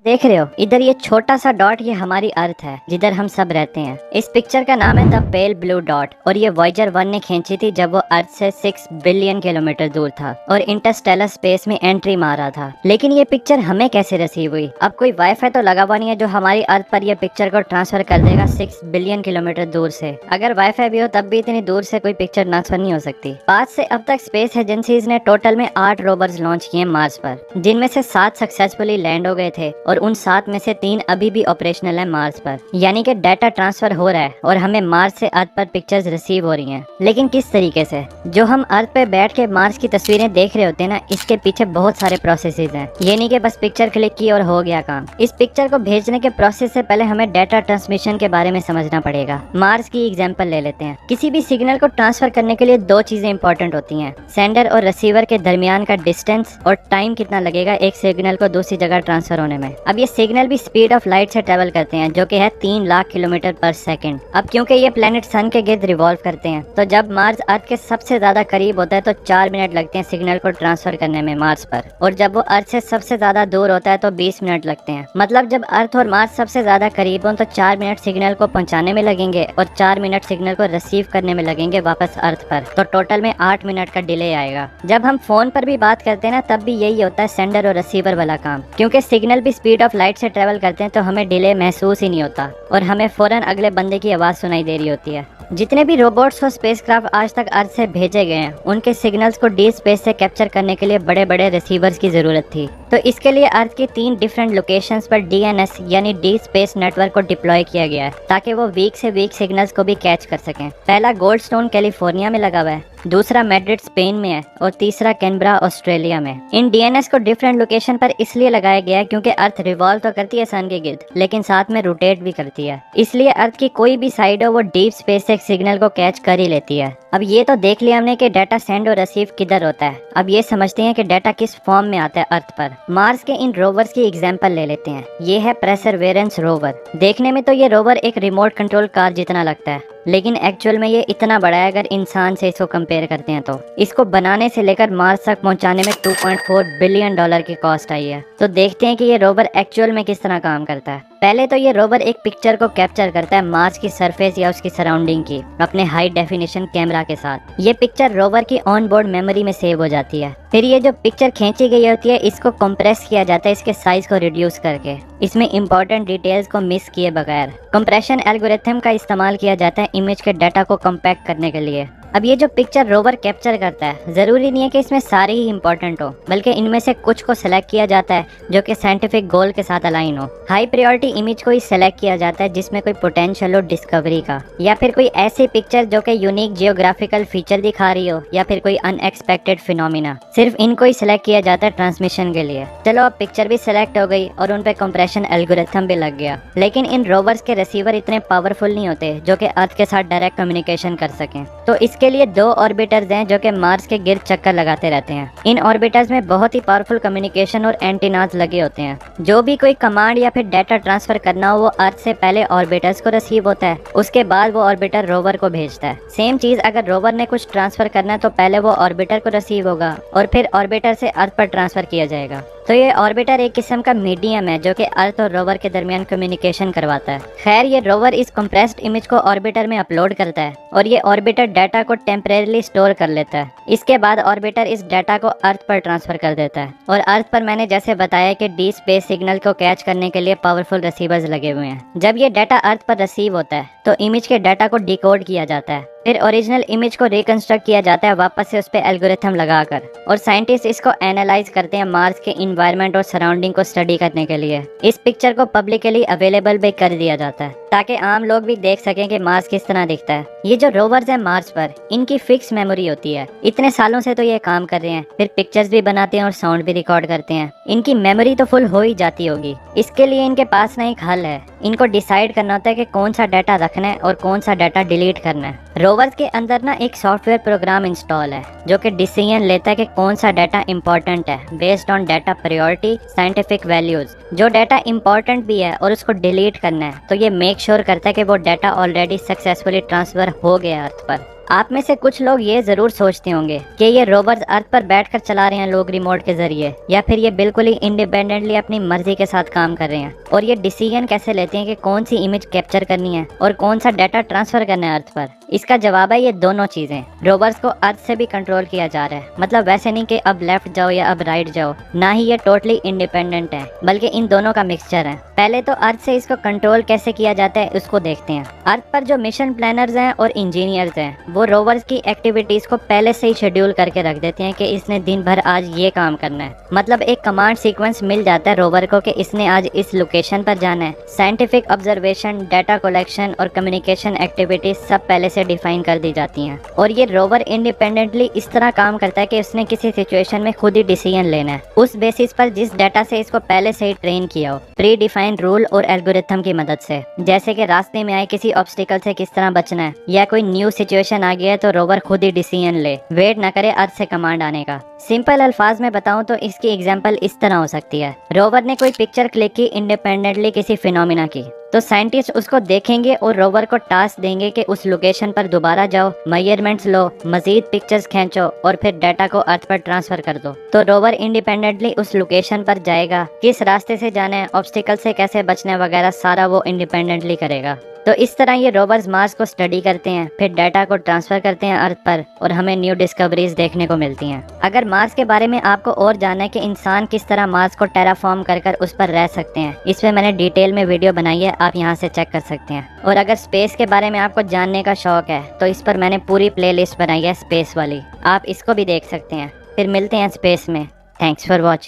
देख रहे हो इधर ये छोटा सा डॉट, ये हमारी अर्थ है जिधर हम सब रहते हैं। इस पिक्चर का नाम है द पेल ब्लू डॉट और ये वॉयेजर 1 ने खींची थी जब वो अर्थ से 6 बिलियन किलोमीटर दूर था और इंटरस्टेलर स्पेस में एंट्री मारा था। लेकिन ये पिक्चर हमें कैसे रिसीव हुई? अब कोई वाईफाई तो लगा हुआ नहीं है जो हमारी अर्थ पर ये पिक्चर को ट्रांसफर कर देगा 6 बिलियन किलोमीटर दूर से। अगर वाईफाई भी हो तब भी इतनी दूर से कोई पिक्चर ट्रांसफर नहीं हो सकती। 5 से अब तक स्पेस एजेंसीज ने टोटल में 8 रोवर्स लॉन्च किए मार्स पर, जिनमें से 7 सक्सेसफुली लैंड हो गए थे और उन 7 में से 3 अभी भी ऑपरेशनल है मार्स पर। यानी कि डाटा ट्रांसफर हो रहा है और हमें मार्स से अर्थ पर पिक्चर्स रिसीव हो रही हैं। लेकिन किस तरीके से? जो हम अर्थ पे बैठ के मार्स की तस्वीरें देख रहे होते हैं ना, इसके पीछे बहुत सारे प्रोसेसेस हैं। ये नहीं कि बस पिक्चर क्लिक की और हो गया काम। इस पिक्चर को भेजने के प्रोसेस से पहले हमें डाटा ट्रांसमिशन के बारे में समझना पड़ेगा। मार्स की एग्जाम्पल ले लेते हैं। किसी भी सिग्नल को ट्रांसफर करने के लिए 2 चीजें इंपॉर्टेंट होती हैं, सेंडर और रिसीवर के दरमियान का डिस्टेंस और टाइम कितना लगेगा एक सिग्नल को दूसरी जगह ट्रांसफर होने में। अब ये सिग्नल भी स्पीड ऑफ लाइट से ट्रेवल करते हैं जो कि है 3 लाख किलोमीटर पर सेकंड। अब क्योंकि ये प्लेनेट सन के गिर्द रिवॉल्व करते हैं, तो जब मार्स अर्थ के सबसे ज्यादा करीब होता है तो 4 मिनट लगते हैं सिग्नल को ट्रांसफर करने में मार्स पर, और जब वो अर्थ से सबसे ज्यादा दूर होता है तो 20 मिनट लगते हैं। मतलब जब अर्थ और मार्स सबसे ज्यादा करीब हो तो 4 मिनट सिग्नल को पहुंचाने में लगेंगे और 4 मिनट सिग्नल को रिसीव करने में लगेंगे वापस अर्थ पर, तो टोटल में 8 मिनट का डिले आएगा। जब हम फोन पर भी बात करते हैं ना, तब भी यही होता है, सेंडर और रिसीवर वाला काम। क्योंकि सिग्नल भी स्पीड ऑफ लाइट से ट्रेवल करते हैं तो हमें डिले महसूस ही नहीं होता और हमें फौरन अगले बंदे की आवाज सुनाई दे रही होती है। जितने भी रोबोट्स और स्पेसक्राफ्ट आज तक अर्थ से भेजे गए हैं, उनके सिग्नल्स को डीप स्पेस से कैप्चर करने के लिए बड़े बड़े रिसीवर्स की जरूरत थी। तो इसके लिए अर्थ की 3 डिफरेंट लोकेशंस पर डीएनएस यानी डीप स्पेस नेटवर्क को डिप्लॉय किया गया है, ताकि वो वीक से वीक सिग्नल्स को भी कैच कर सकें। पहला गोल्डस्टोन कैलिफोर्निया में लगा हुआ है, दूसरा मैड्रिड स्पेन में है और तीसरा कैनबरा ऑस्ट्रेलिया में। इन डीएनएस को डिफरेंट लोकेशन पर इसलिए लगाया गया है क्योंकि अर्थ रिवॉल्व तो करती है सन के गिर्द, लेकिन साथ में रोटेट भी करती है। इसलिए अर्थ की कोई भी साइड हो वो डीप स्पेस से सिग्नल को कैच कर ही लेती है। अब ये तो देख लिया हमने कि डाटा सेंड और रिसीव किधर होता है। अब ये समझते हैं कि डाटा किस फॉर्म में आता है अर्थ पर। मार्स के इन रोवर्स की एग्जांपल ले लेते हैं। ये है परसेवरेंस रोवर। देखने में तो ये रोवर एक रिमोट कंट्रोल कार जितना लगता है, लेकिन एक्चुअल में ये इतना बड़ा है अगर इंसान से इसको कंपेयर करते हैं तो। इसको बनाने से लेकर मार्स तक पहुंचाने में $2.4 बिलियन की कॉस्ट आई है। तो देखते हैं कि ये रोवर एक्चुअल में किस तरह काम करता है। पहले तो ये रोवर एक पिक्चर को कैप्चर करता है मार्स की सरफेस या उसकी सराउंडिंग की अपने हाई डेफिनेशन कैमरा के साथ। ये पिक्चर रोवर की ऑन बोर्ड मेमोरी में सेव हो जाती है। फिर ये जो पिक्चर खींची गई होती है, इसको कंप्रेस किया जाता है इसके साइज को रिड्यूस करके, इसमें इंपॉर्टेंट डिटेल्स को मिस किए बगैर। कंप्रेशन एल्गोरिथम का इस्तेमाल किया जाता है इमेज के डाटा को कम्पैक्ट करने के लिए। अब ये जो पिक्चर रोवर कैप्चर करता है, जरूरी नहीं है कि इसमें सारे ही इंपॉर्टेंट हो, बल्कि इनमें से कुछ को सिलेक्ट किया जाता है जो कि साइंटिफिक गोल के साथ अलाइन हो। हाई प्रायोरिटी इमेज को ही सिलेक्ट किया जाता है जिसमें कोई पोटेंशियल हो डिस्कवरी का, या फिर कोई ऐसी पिक्चर जो कि यूनिक जियोग्राफिकल फीचर दिखा रही हो, या फिर कोई अनएक्सपेक्टेड फिनोमिना। सिर्फ इनको ही सिलेक्ट किया जाता है ट्रांसमिशन के लिए। चलो अब पिक्चर भी सिलेक्ट हो गई और उन पे कंप्रेशन एल्गोरिथम भी लग गया, लेकिन इन रोवर्स के रिसीवर इतने पावरफुल नहीं होते जो कि अर्थ के साथ डायरेक्ट कम्युनिकेशन कर सकें। तो इसके लिए 2 ऑर्बिटर्स हैं जो कि मार्स के गिर्द चक्कर लगाते रहते हैं। इन ऑर्बिटर्स में बहुत ही पावरफुल कम्युनिकेशन और एंटीनाज लगे होते हैं। जो भी कोई कमांड या फिर डाटा ट्रांसफर करना हो वो अर्थ से पहले ऑर्बिटर्स को रिसीव होता है, उसके बाद वो ऑर्बिटर रोवर को भेजता है। सेम चीज अगर रोवर ने कुछ ट्रांसफर करना है तो पहले वो ऑर्बिटर को रिसीव होगा और फिर ऑर्बिटर से अर्थ पर ट्रांसफर किया जाएगा। तो ये ऑर्बिटर एक किस्म का मीडियम है जो कि अर्थ और रोवर के दरमियान कम्युनिकेशन करवाता है। खैर, ये रोवर इस कंप्रेस्ड इमेज को ऑर्बिटर में अपलोड करता है और ये ऑर्बिटर डाटा को टेम्परेरीली स्टोर कर लेता है। इसके बाद ऑर्बिटर इस डाटा को अर्थ पर ट्रांसफर कर देता है और अर्थ पर मैंने जैसे बताया कि डीप स्पेस सिग्नल को कैच करने के लिए पावरफुल रिसीवर्स लगे हुए हैं। जब ये डाटा अर्थ पर रिसीव होता है तो इमेज के डाटा को डिकोड किया जाता है, फिर ओरिजिनल इमेज को रिकंस्ट्रक्ट किया जाता है वापस से उस पे एल्गोरिथम लगाकर, और साइंटिस्ट इसको एनालाइज करते हैं मार्स के इन्वायरमेंट और सराउंडिंग को स्टडी करने के लिए। इस पिक्चर को पब्लिकली अवेलेबल भी कर दिया जाता है ताकि आम लोग भी देख सकें कि मार्स किस तरह दिखता है। ये जो रोवर्स हैं मार्स पर, इनकी फिक्स मेमोरी होती है। इतने सालों से तो ये काम कर रहे हैं, फिर पिक्चर्स भी बनाते हैं और साउंड भी रिकॉर्ड करते हैं। इनकी मेमोरी तो फुल हो ही जाती होगी। इसके लिए इनके पास ना एक हल है, इनको डिसाइड करना होता है कि कौन सा डाटा रखना है और कौन सा डाटा डिलीट करना है। रोवर्स के अंदर ना एक सॉफ्टवेयर प्रोग्राम इंस्टॉल है जो कि डिसीजन लेता है कि कौन सा डाटा इंपॉर्टेंट है based on data priority, scientific values. जो डाटा इंपॉर्टेंट भी है और उसको डिलीट करना है तो ये मेक श्योर करता है कि वो डाटा ऑलरेडी सक्सेसफुली ट्रांसफर हो गया अर्थ पर। आप में से कुछ लोग ये जरूर सोचते होंगे कि ये रोवर्स अर्थ पर बैठकर चला रहे हैं लोग रिमोट के जरिए, या फिर ये बिल्कुल ही इंडिपेंडेंटली अपनी मर्जी के साथ काम कर रहे हैं, और ये डिसीजन कैसे लेते हैं कि कौन सी इमेज कैप्चर करनी है और कौन सा डाटा ट्रांसफर करना है अर्थ पर। इसका जवाब है ये दोनों चीजें। रोवर्स को अर्थ से भी कंट्रोल किया जा रहा है, मतलब वैसे नहीं कि अब लेफ्ट जाओ या अब राइट जाओ, ना ही ये टोटली इंडिपेंडेंट है, बल्कि इन दोनों का मिक्सचर है। पहले तो अर्थ से इसको कंट्रोल कैसे किया जाता है उसको देखते हैं। अर्थ पर जो मिशन प्लानर्स हैं और इंजीनियर्स हैं वो रोवर्स की एक्टिविटीज को पहले से ही शेड्यूल करके रख देते हैं कि इसने दिन भर आज ये काम करना है। मतलब एक कमांड सीक्वेंस मिल जाता है रोवर को कि इसने आज इस लोकेशन पर जाना है। साइंटिफिक ऑब्जर्वेशन, डाटा कलेक्शन और कम्युनिकेशन एक्टिविटीज सब पहले से डिफाइन कर दी जाती हैं, और ये रोवर इंडिपेंडेंटली इस तरह काम करता है कि उसने किसी सिचुएशन में खुद ही डिसीजन लेना है उस बेसिस पर जिस डाटा से इसको पहले से ही ट्रेन किया हो, प्री डिफाइन रूल और एल्गोरिथम की मदद से। जैसे कि रास्ते में आए किसी ऑब्स्टिकल से किस तरह बचना है, या कोई न्यू सिचुएशन आ गया है तो रोवर खुद ही डिसीजन ले, वेट न करे अर्थ से कमांड आने का। सिंपल अल्फाज में बताऊं तो इसकी एग्जांपल इस तरह हो सकती है। रोवर ने कोई पिक्चर क्लिक की इंडिपेंडेंटली किसी फिनोमिना की, तो साइंटिस्ट उसको देखेंगे और रोवर को टास्क देंगे कि उस लोकेशन पर दोबारा जाओ, मेजरमेंट्स लो, मजीद पिक्चर्स खींचो और फिर डाटा को अर्थ पर ट्रांसफर कर दो। तो रोवर इंडिपेंडेंटली उस लोकेशन पर जाएगा, किस रास्ते से जाना है, ऑब्स्टिकल से कैसे बचना है वगैरह सारा वो इंडिपेंडेंटली करेगा। तो इस तरह ये रोवर्स मार्स को स्टडी करते हैं, फिर डाटा को ट्रांसफर करते हैं अर्थ पर, और हमें न्यू डिस्कवरीज देखने को मिलती हैं। अगर मार्स के बारे में आपको और जानना है कि इंसान किस तरह मार्स को टेराफॉर्म कर उस पर रह सकते हैं, इसमें मैंने डिटेल में वीडियो बनाई है, आप यहाँ से चेक कर सकते हैं। और अगर स्पेस के बारे में आपको जानने का शौक है तो इस पर मैंने पूरी प्लेलिस्ट बनाई है स्पेस वाली, आप इसको भी देख सकते हैं। फिर मिलते हैं स्पेस में। Thanks for watching.